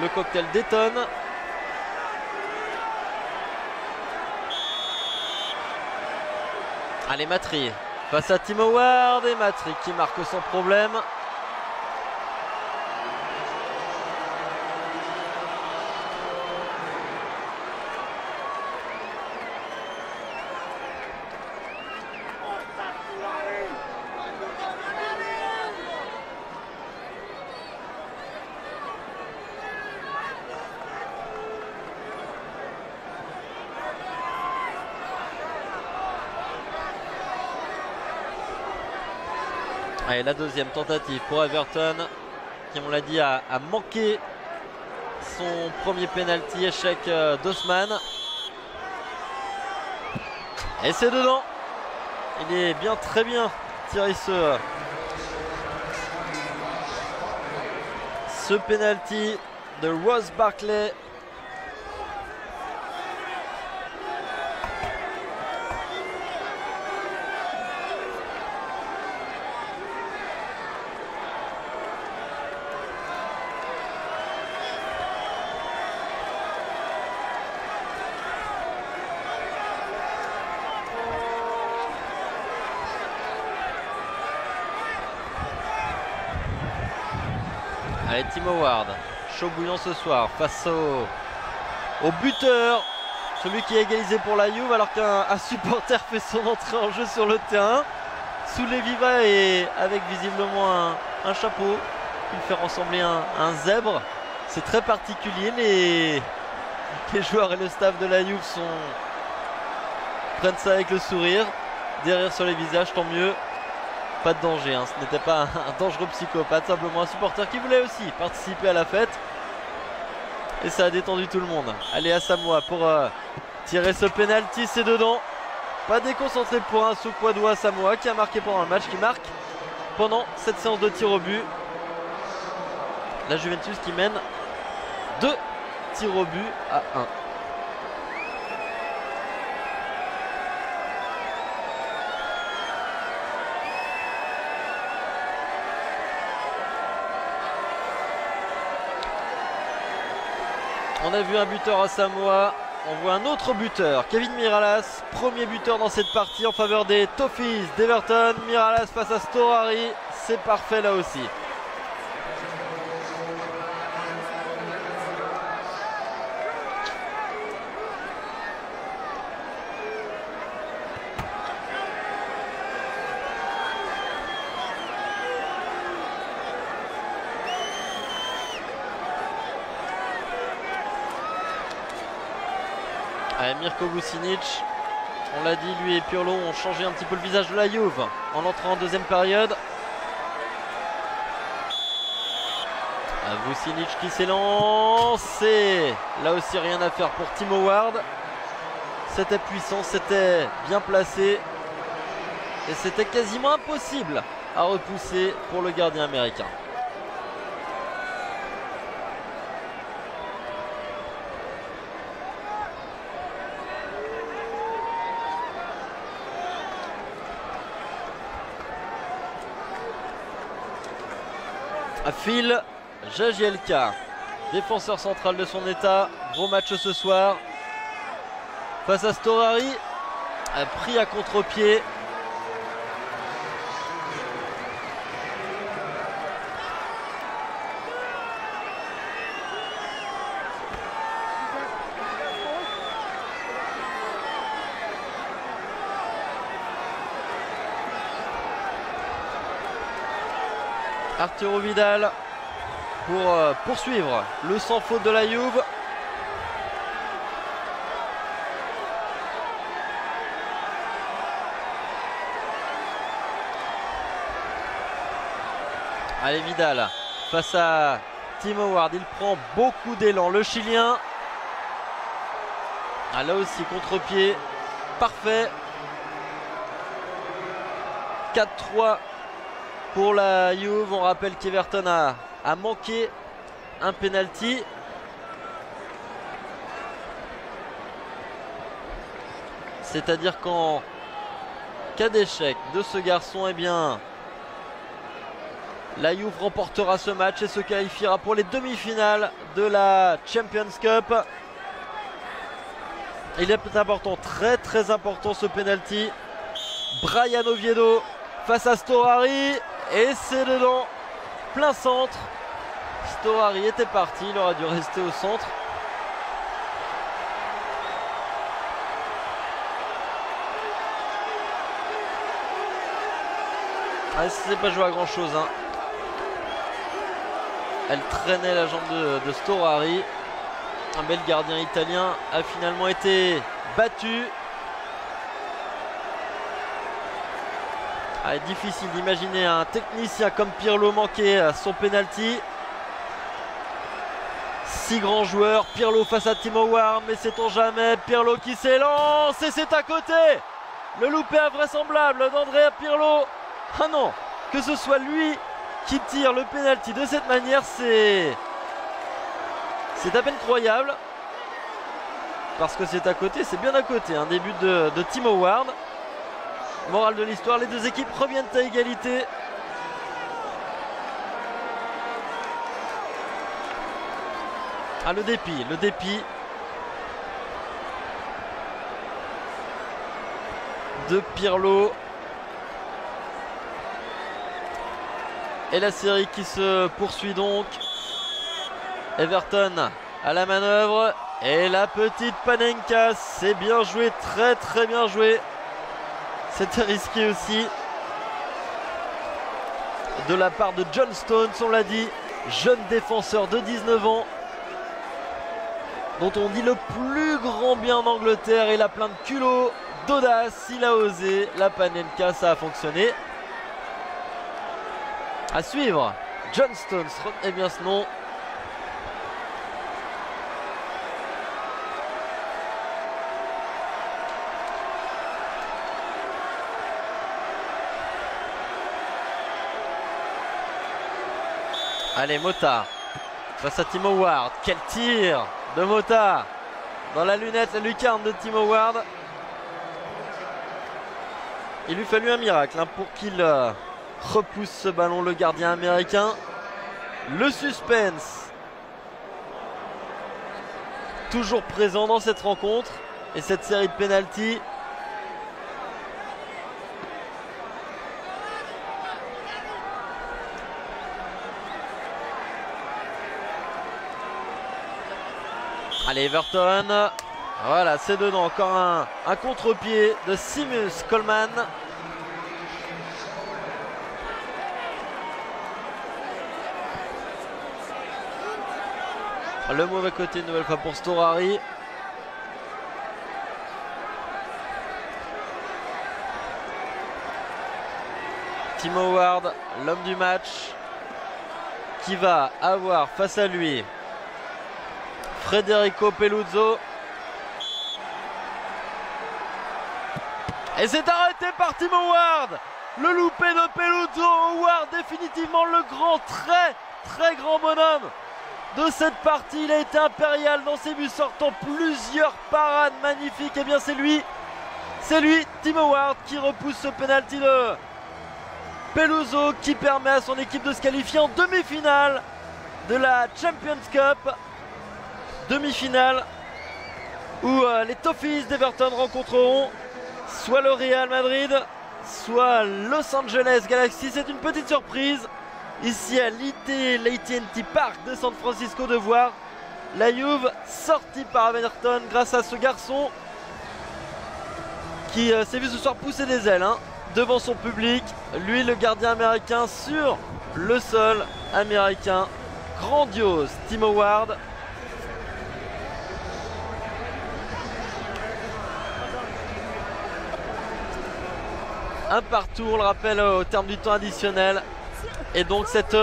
le cocktail détonne. Allez, Matri face à Tim Howard et Matri qui marque sans problème. Allez, la deuxième tentative pour Everton qui, on l'a dit, a manqué son premier penalty. Échec d'Osman. Et c'est dedans. Il est bien, très bien tiré ce penalty de Ross Barkley. Allez, Tim Howard, chaud bouillant ce soir face au buteur, celui qui a égalisé pour la Juve alors qu'un supporter fait son entrée en jeu sur le terrain sous les vivas et avec visiblement un chapeau qui le fait ressembler à un zèbre. C'est très particulier. Les joueurs et le staff de la Juve prennent ça avec le sourire, des rires sur les visages, tant mieux. Pas de danger, hein. Ce n'était pas un dangereux psychopathe, simplement un supporter qui voulait aussi participer à la fête. Et ça a détendu tout le monde. Allez, Asamoah pour tirer ce penalty, c'est dedans. Pas déconcentré pour un Soukwadou Asamoah qui a marqué pendant le match, qui marque pendant cette séance de tir au but. La Juventus qui mène 2 tirs au but à 1. On a vu un buteur à Samoa, on voit un autre buteur, Kevin Mirallas, premier buteur dans cette partie en faveur des Toffees d'Everton. Mirallas face à Storari, c'est parfait là aussi. Allez, Mirko Vucinic, on l'a dit, lui et Pirlo ont changé un petit peu le visage de la Juve en entrant en deuxième période. Vucinic qui s'élance, et là aussi rien à faire pour Tim Howard. C'était puissant, c'était bien placé et c'était quasiment impossible à repousser pour le gardien américain. Phil Jagielka, défenseur central de son état, gros match ce soir face à Storari, pris à contre-pied. Arturo Vidal pour poursuivre le sans faute de la Juve. Allez, Vidal face à Tim Howard, il prend beaucoup d'élan, le Chilien. Ah, là aussi contre-pied parfait. 4-3 pour la Juve. On rappelle qu'Everton a manqué un penalty. C'est-à-dire qu'en cas d'échec de ce garçon, eh bien, La Juve remportera ce match et se qualifiera pour les demi-finales de la Champions Cup. Il est important, très très important ce penalty. Brian Oviedo face à Storari et c'est dedans, plein centre. Storari était parti, il aurait dû rester au centre. Ah, c'est pas joué à grand chose, hein. Elle traînait la jambe de Storari. Un bel gardien italien a finalement été battu. Ah, difficile d'imaginer un technicien comme Pirlo manquer son penalty. 6 grands joueurs, Pirlo face à Timo Ward, mais sait-on jamais, Pirlo qui s'élance et c'est à côté. Le loupé invraisemblable d'Andrea Pirlo. Ah non, que ce soit lui qui tire le penalty de cette manière, c'est à peine croyable. Parce que c'est à côté, c'est bien à côté. Un début de Timo Ward. Morale de l'histoire, les deux équipes reviennent à égalité. Ah, le dépit de Pirlo. Et la série qui se poursuit donc. Everton à la manœuvre. Et la petite Panenka, c'est bien joué, très très bien joué. C'était risqué aussi. De la part de John Stones, on l'a dit. Jeune défenseur de 19 ans. Dont on dit le plus grand bien en Angleterre. Il a plein de culot, d'audace, il a osé. La Panenka, ça a fonctionné. À suivre, John Stones, retenez bien ce nom. Allez, Mota face à Timo Ward. Quel tir de Mota dans la lunette, la lucarne de Timo Ward. Il lui fallut un miracle pour qu'il repousse ce ballon, le gardien américain. Le suspense toujours présent dans cette rencontre et cette série de pénaltys. Allez, Everton. Voilà, c'est dedans. Encore un contre-pied de Seamus Coleman. Le mauvais côté, une nouvelle fois pour Storari. Timo Ward, l'homme du match, qui va avoir face à lui Federico Peluzzo. Et c'est arrêté par Timo Ward. Le loupé de Peluzzo. Ward, définitivement le grand, très grand bonhomme de cette partie. Il a été impérial dans ses buts sortants, plusieurs parades magnifiques. Et bien c'est lui, Timo Ward, qui repousse ce penalty de Peluzzo, qui permet à son équipe de se qualifier en demi-finale de la Champions Cup. Demi-finale où les Toffees d'Everton rencontreront soit le Real Madrid, soit Los Angeles Galaxy. C'est une petite surprise ici à l'AT&T Park de San Francisco de voir la Juve sortie par Everton grâce à ce garçon qui s'est vu ce soir pousser des ailes devant son public. Lui, le gardien américain sur le sol américain. Grandiose, Timo Ward. Un partout, on le rappelle, au terme du temps additionnel. Et donc cette